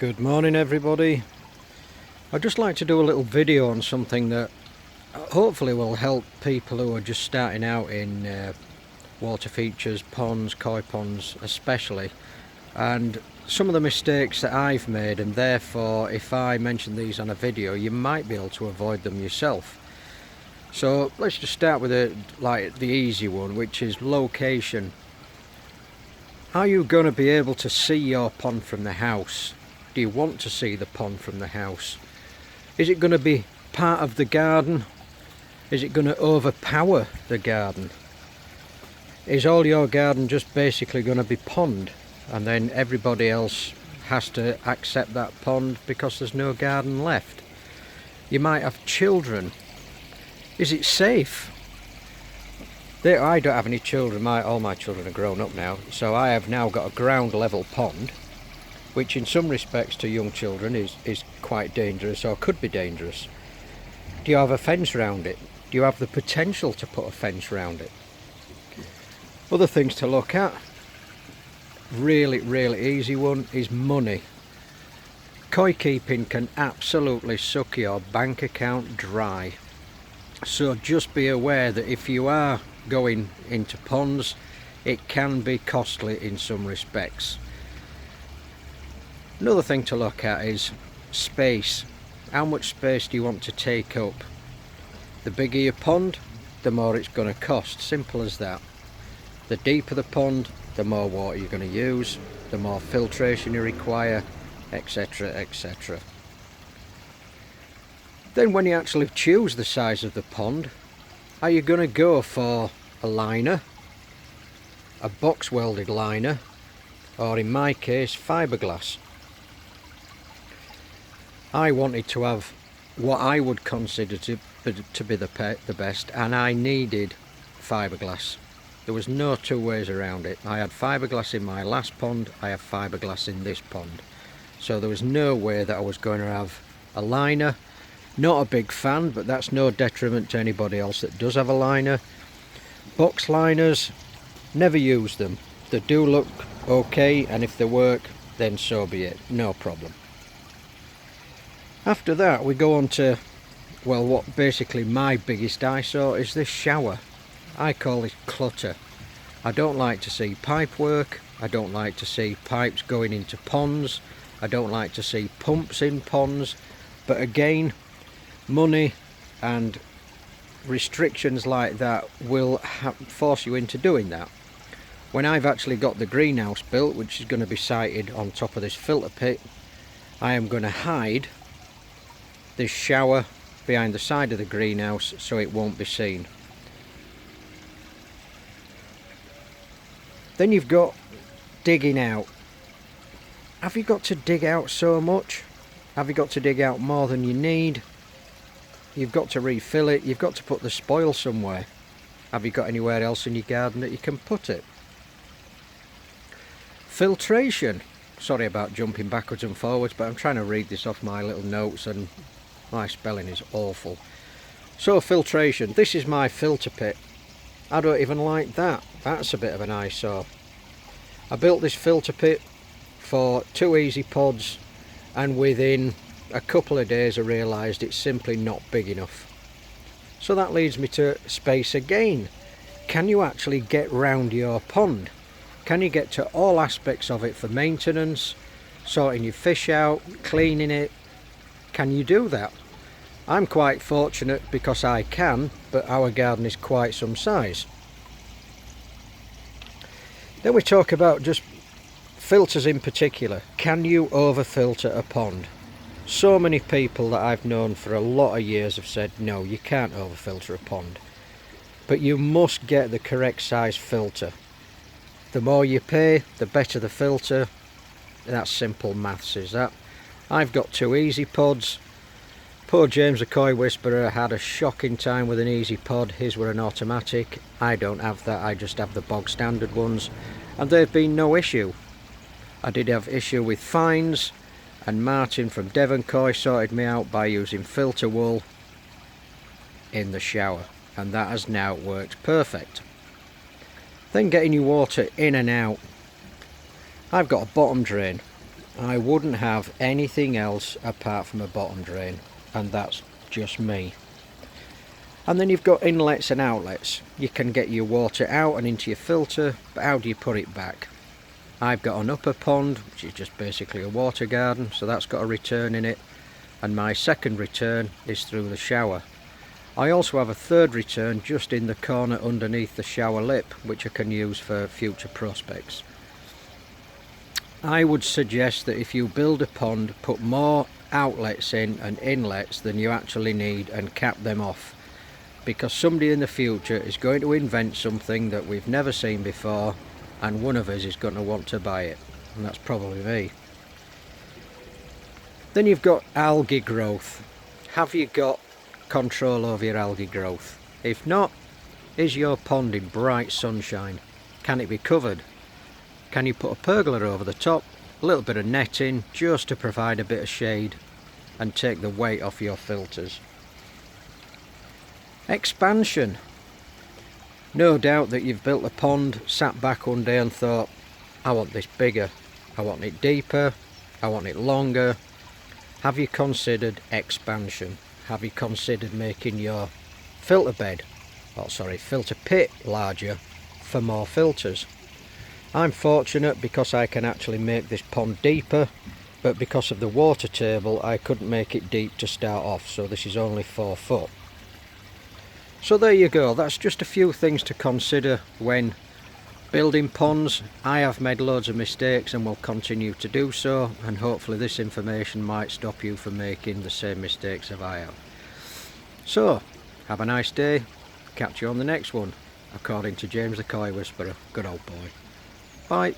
Good morning everybody. I'd just like to do a little video on something that hopefully will help people who are just starting out in water features, ponds, koi ponds especially, and some of the mistakes that I've made, and therefore if I mention these on a video you might be able to avoid them yourself. So let's just start with the easy one, which is location. Are you going to be able to see your pond from the house? Do you want to see the pond from the house? Is it going to be part of the garden? Is it going to overpower the garden? Is all your garden just basically going to be pond, and then everybody else has to accept that pond because there's no garden left? You might have children. Is it safe? I don't have any children. All my children are grown up now, so I have now got a ground level pond, which in some respects to young children is quite dangerous, or could be dangerous. Do you have a fence around it? Do you have the potential to put a fence around it? Other things to look at, really easy one, is money. Koi keeping can absolutely suck your bank account dry. So just be aware that if you are going into ponds, it can be costly in some respects. Another thing to look at is space. How much space do you want to take up? The bigger your pond, the more it's going to cost. Simple as that. The deeper the pond, the more water you're going to use, the more filtration you require, etc, etc. Then when you actually choose the size of the pond, are you going to go for a liner, a box welded liner, or in my case fiberglass? I wanted to have what I would consider to be the best, and I needed fiberglass. There was no two ways around it. I had fiberglass in my last pond, I have fiberglass in this pond. So there was no way that I was going to have a liner. Not a big fan, but that's no detriment to anybody else that does have a liner. Box liners, never use them. They do look okay, and if they work, then so be it, no problem. After that we go on to, well, what basically my biggest eyesore is this shower. I call it clutter. I don't like to see pipe work, I don't like to see pipes going into ponds, I don't like to see pumps in ponds, but again, money and restrictions like that will force you into doing that. When I've actually got the greenhouse built, which is going to be sited on top of this filter pit, I am going to hide this shower behind the side of the greenhouse so it won't be seen. Then you've got digging out. Have you got to dig out so much? Have you got to dig out more than you need? You've got to refill it, you've got to put the spoil somewhere. Have you got anywhere else in your garden that you can put it? Filtration. Sorry about jumping backwards and forwards, but I'm trying to read this off my little notes and my spelling is awful. So filtration, this is my filter pit. I don't even like that. That's a bit of an eyesore. I built this filter pit for 2 easy pods, and within a couple of days I realised it's simply not big enough. So that leads me to space again. Can you actually get round your pond? Can you get to all aspects of it for maintenance, sorting your fish out, cleaning it? Can you do that? I'm quite fortunate because I can, but our garden is quite some size. Then we talk about just filters in particular. Can you overfilter a pond? So many people that I've known for a lot of years have said no, you can't overfilter a pond, but you must get the correct size filter. The more you pay, the better the filter. That's simple maths, is that. I've got 2 easy pods. Poor James the Koi Whisperer had a shocking time with an easy pod. His were an automatic. I don't have that, I just have the bog standard ones, and they've been no issue. I did have issue with fines, and Martin from Devon Koi sorted me out by using filter wool in the shower, and that has now worked perfect. Then getting your water in and out. I've got a bottom drain. I wouldn't have anything else apart from a bottom drain, and that's just me. And then you've got inlets and outlets. You can get your water out and into your filter, but how do you put it back? I've got an upper pond, which is just basically a water garden, so that's got a return in it, and my second return is through the shower. I also have a third return just in the corner underneath the shower lip, which I can use for future prospects. I would suggest that if you build a pond, put more outlets in and inlets than you actually need and cap them off, because somebody in the future is going to invent something that we've never seen before, and one of us is going to want to buy it, and that's probably me. Then you've got algae growth. Have you got control over your algae growth? If not, is your pond in bright sunshine? Can it be covered? Can you put a pergola over the top, a little bit of netting just to provide a bit of shade and take the weight off your filters? Expansion. No doubt that you've built a pond, sat back one day and thought, I want this bigger, I want it deeper, I want it longer. Have you considered expansion? Have you considered making your filter pit larger for more filters? I'm fortunate because I can actually make this pond deeper, but because of the water table I couldn't make it deep to start off, so this is only 4 foot. So there you go, that's just a few things to consider when building ponds. I have made loads of mistakes and will continue to do so, and hopefully this information might stop you from making the same mistakes as I have. So, have a nice day, catch you on the next one, according to James the Koi Whisperer. Good old boy. Bye.